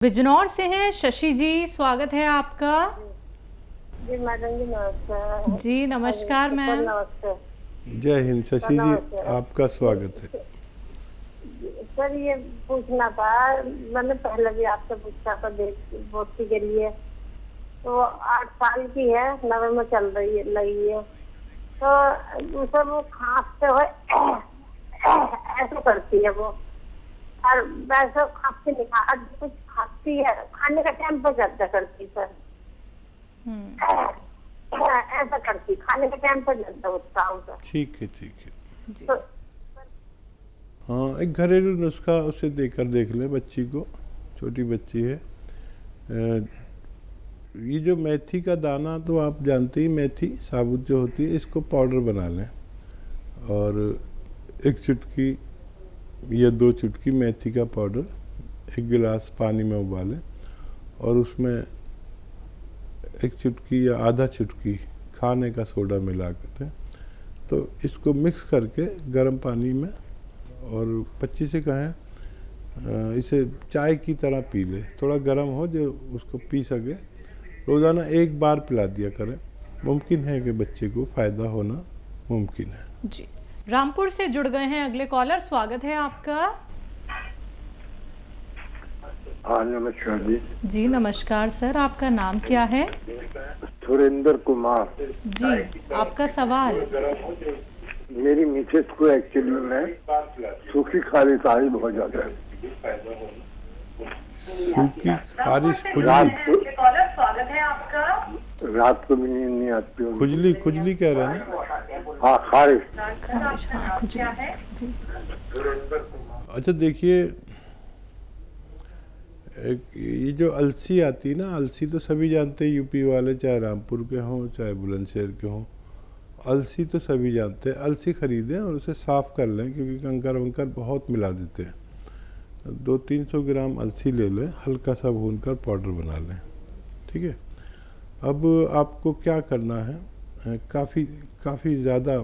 बिजनौर से हैं शशि जी, स्वागत है आपका। जी मैडम जी नमस्कार। जी नमस्कार मैम। नमस्कार जय हिंद शशि जी, नमस्कार। आपका स्वागत है। सर ये पूछना था, मैंने पहले भी आपसे पूछा था बेटी के लिए। तो 8 साल की है, 9 में चल रही है लगी है। तो सर वो खांसते हुए ऐसे करती है वो, और वैसे खांसती नहीं, आज कुछ खांसती है, खाने का टाइम पर ज्यादा करती सर। ऐसा करती, खाने के टाइम पर ज्यादा होता है। ठीक है ठीक है। तो हाँ, एक घरेलू नुस्खा उसे देकर देख ले बच्ची को, छोटी बच्ची है। ये जो मेथी का दाना तो आप जानते ही, मेथी साबुत जो होती है, इसको पाउडर बना लें और 1 चुटकी या 2 चुटकी मेथी का पाउडर 1 गिलास पानी में उबालें और उसमें 1 चुटकी या आधा चुटकी खाने का सोडा मिला करते हैं। तो इसको मिक्स करके गर्म पानी में, और बच्ची से कहें इसे चाय की तरह पी ले, थोड़ा गर्म हो जो उसको पी सके। रोज़ाना 1 बार पिला दिया करें, मुमकिन है कि बच्चे को फ़ायदा होना मुमकिन है। जी रामपुर से जुड़ गए हैं अगले कॉलर, स्वागत है आपका। हाँ नमस्कार जी। जी नमस्कार सर, आपका नाम क्या है? सुरेंद्र कुमार जी आपका सवाल। मेरी मिसेस को एक्चुअली में सूखी खारिश आ रही बहुत ज्यादा है। सूखी खारिश, रात खुजली, को स्वागत है आपका। रात को भी नींद नहीं आती है। खुजली खुजली कह रहे हैं ना? हाँ खारिश। हाँ, खुजली। जी। अच्छा देखिए, ये जो अलसी आती है ना, अलसी तो सभी जानते हैं, यूपी वाले चाहे रामपुर के हों चाहे बुलंदशहर के हों, अलसी तो सभी जानते हैं। अलसी खरीदें और उसे साफ़ कर लें, क्योंकि कंकर वंकर बहुत मिला देते हैं। 200-300 ग्राम अलसी ले लें, हल्का सा भूनकर पाउडर बना लें, ठीक है। अब आपको क्या करना है, काफ़ी ज़्यादा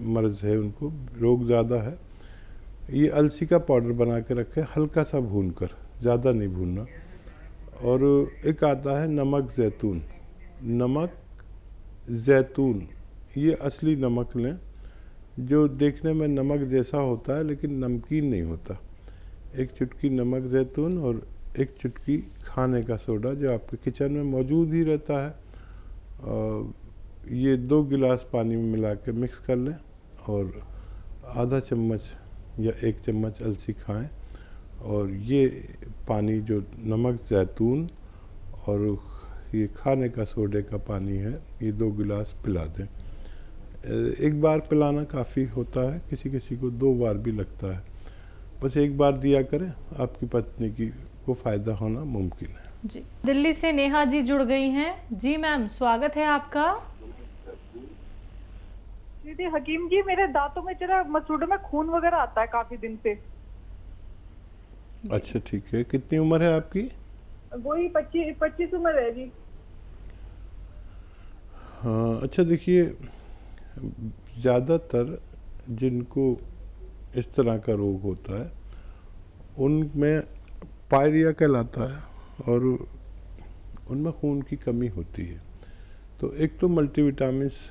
मर्ज़ है उनको, रोग ज़्यादा है। ये अलसी का पाउडर बना के रखें, हल्का सा भूनकर, ज़्यादा नहीं भूनना। और एक आता है नमक ज़ैतून, नमक ज़ैतून, ये असली नमक लें जो देखने में नमक जैसा होता है लेकिन नमकीन नहीं होता। 1 चुटकी नमक ज़ैतून और 1 चुटकी खाने का सोडा जो आपके किचन में मौजूद ही रहता है, ये 2 गिलास पानी में मिला के मिक्स कर लें और आधा चम्मच या 1 चम्मच अलसी खाएं। और ये पानी जो नमक ज़ैतून और ये खाने का सोडे का पानी है, ये 2 गिलास पिला दें। 1 बार पिलाना काफ़ी होता है, किसी किसी को 2 बार भी लगता है। बस 1 बार दिया करें, आपकी पत्नी को फ़ायदा होना मुमकिन है। जी दिल्ली से नेहा जी जुड़ गई हैं। जी मैम, स्वागत है आपका। दीदी हकीम जी, मेरे दांतों में जरा मसूड़ों में खून वगैरह आता है काफी दिन से। अच्छा ठीक है, कितनी उम्र है आपकी? वही 25 उम्र है जी। हाँ अच्छा, देखिए ज़्यादातर जिनको इस तरह का रोग होता है उनमें पायरिया कहलाता है और उनमें खून की कमी होती है। तो एक तो मल्टीविटामिन्स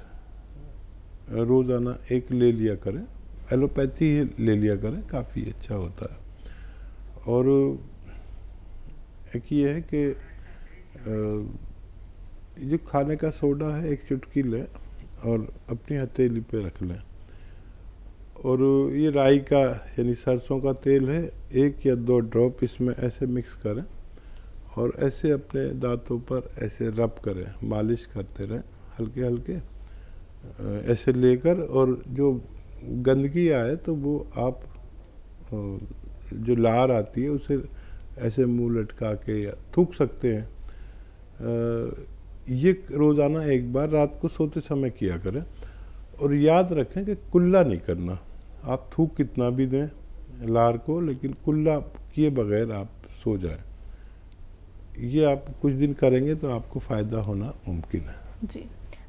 रोज़ाना 1 ले लिया करें, एलोपैथी ही ले लिया करें, काफ़ी अच्छा होता है। और एक ये है कि जो खाने का सोडा है 1 चुटकी लें और अपनी हथेली पे रख लें। और ये राई का यानी सरसों का तेल है, 1 या 2 ड्रॉप इसमें ऐसे मिक्स करें और ऐसे अपने दांतों पर ऐसे रब करें, मालिश करते रहें हल्के हल्के ऐसे लेकर। और जो गंदगी आए तो वो आप जो लार आती है उसे ऐसे मुंह लटका के या थूक सकते हैं। ये रोज़ाना 1 बार रात को सोते समय किया करें। और याद रखें कि कुल्ला नहीं करना, आप थूक कितना भी दें लार को, लेकिन कुल्ला किए बगैर आप सो जाएं। ये आप कुछ दिन करेंगे तो आपको फ़ायदा होना मुमकिन है। जी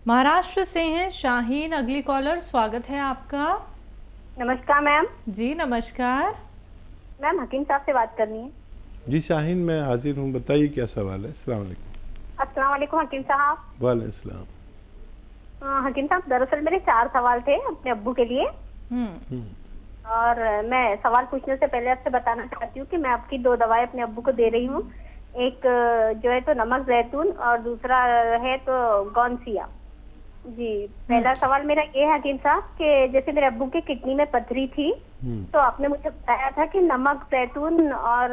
महाराष्ट्र से हैं शाहीन, अगली कॉलर, स्वागत है आपका। नमस्कार मैम। जी नमस्कार। मैम हकीम साहब से बात करनी है। जी शाहीन, मैं हाजिर हूँ, बताइए क्या सवाल है। अस्सलाम वालेकुम। अस्सलाम वालेकुम हकीम साहब। वालेकुम सलाम। हकीम साहब, दरअसल मेरे 4 सवाल थे अपने अब्बू के लिए, और मैं सवाल पूछने से पहले आपसे बताना चाहती हूँ कि मैं आपकी 2 दवाएं अपने अब्बू को दे रही हूँ। एक जो है तो नमक जैतून और दूसरा है तो गौनसिया। जी, पहला सवाल मेरा ये है हकीम साहब कि जैसे मेरे अब्बू के किडनी में पथरी थी, तो आपने मुझे बताया था कि नमक जैतून और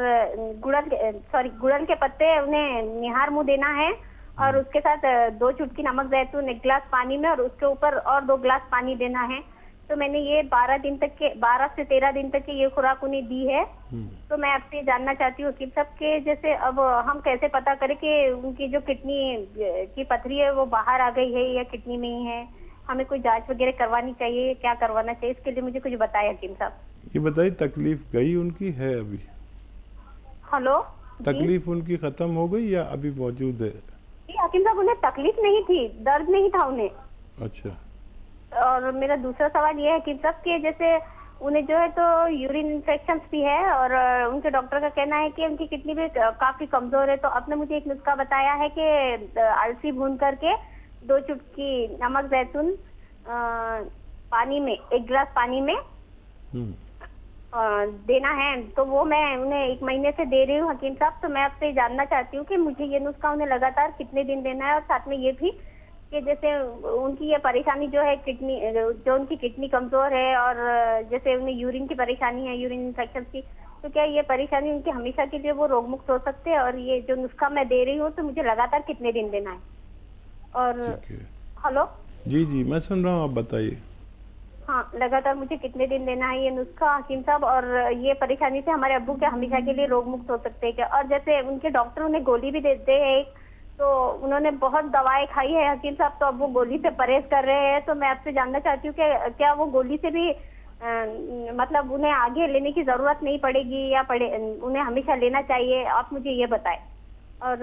गुड़हल के पत्ते उन्हें निहार मुंह देना है, और उसके साथ 2 चुटकी नमक जैतून 1 गिलास पानी में, और उसके ऊपर और 2 गिलास पानी देना है। तो मैंने ये 12 से 13 दिन तक की ये खुराक उन्हें दी है। तो मैं आपसे ये जानना चाहती हूँ कि सबके जैसे अब हम कैसे पता करें कि उनकी जो किडनी की पथरी है वो बाहर आ गई है या किडनी में ही है? हमें कोई जांच वगैरह करवानी चाहिए, क्या करवाना चाहिए? इसके लिए मुझे कुछ बताएं हकीम साहब। ये बताइए, तकलीफ गई उनकी है अभी? हेलो, तकलीफ उनकी खत्म हो गई या अभी मौजूद है? जी हकीम साहब, उन्हें तकलीफ नहीं थी, दर्द नहीं था उन्हें। अच्छा। और मेरा दूसरा सवाल ये है कि सबके जैसे उन्हें जो है तो यूरिन इन्फेक्शन भी है, और उनके डॉक्टर का कहना है कि उनकी किडनी भी काफी कमजोर है। तो आपने मुझे एक नुस्खा बताया है कि अलसी भून करके 2 चुटकी नमक जैतून पानी में 1 गिलास पानी में देना है। तो वो मैं उन्हें 1 महीने से दे रही हूँ हकीम साहब। तो मैं आपसे जानना चाहती हूँ कि मुझे ये नुस्खा उन्हें लगातार कितने दिन देना है, और साथ में ये भी कि जैसे उनकी ये परेशानी जो है किडनी, जो उनकी किडनी कमजोर है, और जैसे उन्हें यूरिन की परेशानी है, यूरिन इन्फेक्शन की, तो क्या ये परेशानी उनकी हमेशा के लिए वो रोग मुक्त हो सकते हैं? और ये जो नुस्खा मैं दे रही हूँ तो मुझे लगातार कितने दिन देना है? और हेलो, जी जी मैं सुन रहा हूँ, आप बताइए। हाँ, लगातार मुझे कितने दिन देना है ये नुस्खा हकीम साहब? और ये परेशानी से हमारे अब्बू के हमेशा के लिए रोग मुक्त हो सकते हैं क्या? और जैसे उनके डॉक्टर उन्हें गोली भी देते हैं, तो उन्होंने बहुत दवाएं खाई है हकीम साहब, तो अब वो गोली से परहेज कर रहे हैं। तो मैं आपसे जानना चाहती हूँ कि क्या वो गोली से भी मतलब उन्हें आगे लेने की जरूरत नहीं पड़ेगी, या उन्हें हमेशा लेना चाहिए? आप मुझे ये बताएं। और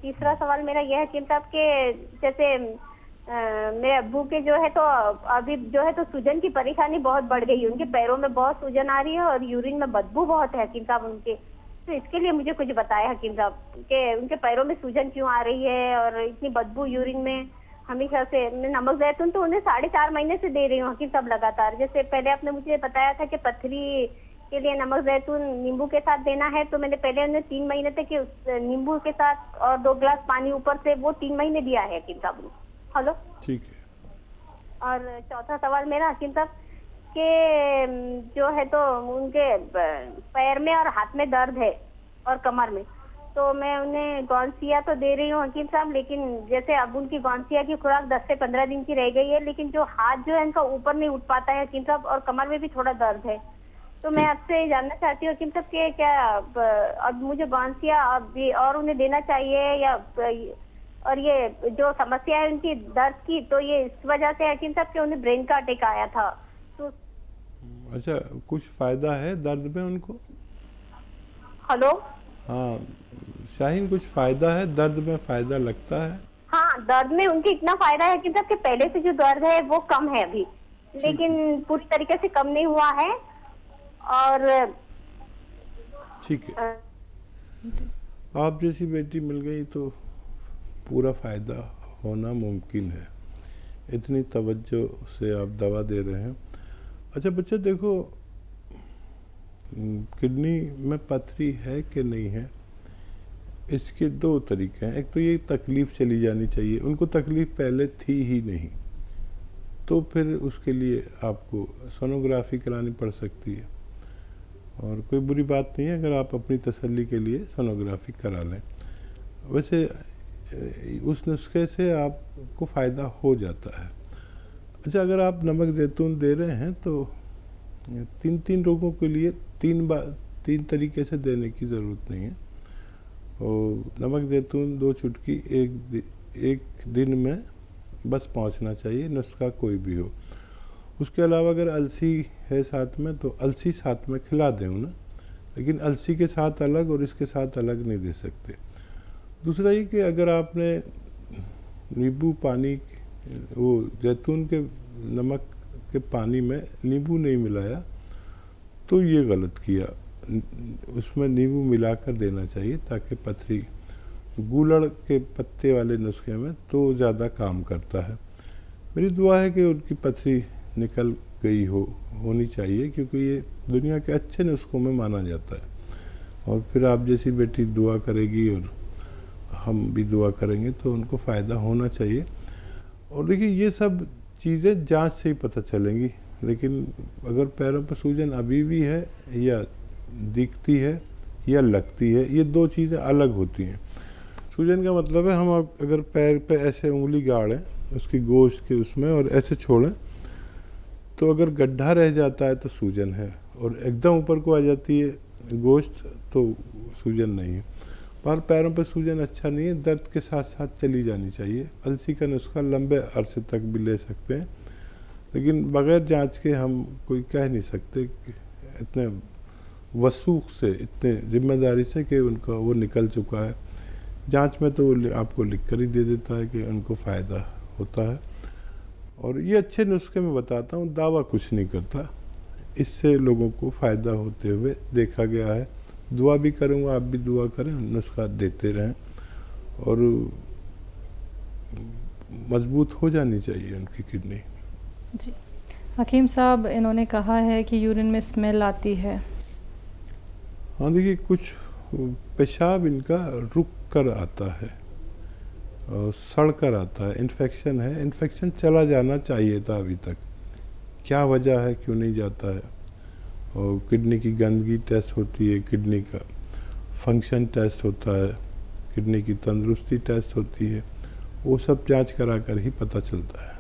तीसरा सवाल मेरा यह है हकीम साहब के जैसे मेरे अब्बू के जो है तो अभी जो है तो सूजन की परेशानी बहुत बढ़ गई है, उनके पैरों में बहुत सूजन आ रही है, और यूरिन में बदबू बहुत है हकीम साहब उनके। तो इसके लिए मुझे कुछ बताया हकीम साहब कि उनके पैरों में सूजन क्यों आ रही है, और इतनी बदबू यूरिन में हमेशा से। मैं नमक जैतून तो उन्हें 4.5 महीने से दे रही हूँ हकीम साहब लगातार। जैसे पहले आपने मुझे बताया था कि पथरी के लिए नमक जैतून नींबू के साथ देना है, तो मैंने पहले उन्हें 3 महीने तक नींबू के साथ और 2 गिलास पानी ऊपर से, वो 3 महीने दिया है हकीम साहब। हेलो, ठीक है। और चौथा सवाल मेरा हकीम साहब के जो है तो उनके पैर में और हाथ में दर्द है और कमर में, तो मैं उन्हें गौनसिया तो दे रही हूँ हकीम साहब, लेकिन जैसे अब उनकी गौनसिया की खुराक 10 से 15 दिन की रह गई है, लेकिन जो हाथ जो है उनका ऊपर नहीं उठ पाता है हकीम साहब, और कमर में भी थोड़ा दर्द है। तो मैं आपसे जानना चाहती हूँ हकीम साहब कि क्या अब मुझे गौनसिया अब भी और उन्हें देना चाहिए, या और ये जो समस्या है उनकी दर्द की, तो ये इस वजह से हकीम साहब कि उन्हें ब्रेन का अटैक आया था। तो अच्छा, कुछ फायदा है दर्द में उनको? हेलो, हाँ शाहीन, कुछ फायदा है दर्द में? फायदा लगता है? हाँ, दर्द में उनके इतना फायदा है कि कि पहले से जो दर्द है वो कम है अभी, लेकिन पूरी तरीके से कम नहीं हुआ है। और ठीक है, आप जैसी बेटी मिल गई तो पूरा फायदा होना मुमकिन है। इतनी तवज्जो से आप दवा दे रहे हैं। अच्छा बच्चे, देखो किडनी में पथरी है कि नहीं है, इसके 2 तरीके हैं। एक तो ये तकलीफ़ चली जानी चाहिए, उनको तकलीफ़ पहले थी ही नहीं, तो फिर उसके लिए आपको सोनोग्राफी करानी पड़ सकती है, और कोई बुरी बात नहीं है अगर आप अपनी तसल्ली के लिए सोनोग्राफी करा लें। वैसे उस नुस्खे से आपको फ़ायदा हो जाता है। अच्छा, अगर आप नमक जैतून दे रहे हैं तो 3 रोगों के लिए 3 तरीके से देने की ज़रूरत नहीं है। और नमक जैतून 2 चुटकी एक दिन में बस पहुंचना चाहिए, नुस्खा कोई भी हो। उसके अलावा अगर अलसी है साथ में तो अलसी साथ में खिला दें ना, लेकिन अलसी के साथ अलग और इसके साथ अलग नहीं दे सकते। दूसरा ये कि अगर आपने नींबू पानी, वो जैतून के नमक के पानी में नींबू नहीं मिलाया तो ये गलत किया। उसमें नींबू मिलाकर देना चाहिए ताकि पथरी, गूलड़ के पत्ते वाले नुस्खे में तो ज़्यादा काम करता है। मेरी दुआ है कि उनकी पथरी निकल गई होनी चाहिए, क्योंकि ये दुनिया के अच्छे नुस्खों में माना जाता है। और फिर आप जैसी बेटी दुआ करेगी और हम भी दुआ करेंगे तो उनको फ़ायदा होना चाहिए। और देखिए ये सब चीज़ें जांच से ही पता चलेंगी, लेकिन अगर पैरों पर सूजन अभी भी है या दिखती है या लगती है, ये दो चीज़ें अलग होती हैं। सूजन का मतलब है हम अगर पैर पे ऐसे उंगली गाड़ें उसकी गोश्त के उसमें और ऐसे छोड़ें तो अगर गड्ढा रह जाता है तो सूजन है, और एकदम ऊपर को आ जाती है गोश्त तो सूजन नहीं है। पर पैरों पर सूजन अच्छा नहीं है, दर्द के साथ साथ चली जानी चाहिए। अलसी का नुस्खा लंबे अरसे तक भी ले सकते हैं, लेकिन बगैर जांच के हम कोई कह नहीं सकते कि इतने वसूख से, इतने जिम्मेदारी से कि उनका वो निकल चुका है। जांच में तो वो आपको लिख कर ही दे देता है कि उनको फ़ायदा होता है। और ये अच्छे नुस्खे मैं बताता हूँ, दावा कुछ नहीं करता, इससे लोगों को फ़ायदा होते हुए देखा गया है। दुआ भी करूँगा, आप भी दुआ करें, नुस्खा देते रहें और मजबूत हो जानी चाहिए उनकी किडनी। जी हकीम साहब, इन्होंने कहा है कि यूरिन में स्मेल आती है। हाँ देखिए, कुछ पेशाब इनका रुक कर आता है और सड़ कर आता है, इन्फेक्शन है, इन्फेक्शन चला जाना चाहिए था अभी तक, क्या वजह है, क्यों नहीं जाता है। और किडनी की गंदगी टेस्ट होती है, किडनी का फंक्शन टेस्ट होता है, किडनी की तंदुरुस्ती टेस्ट होती है, वो सब जांच करा कर ही पता चलता है।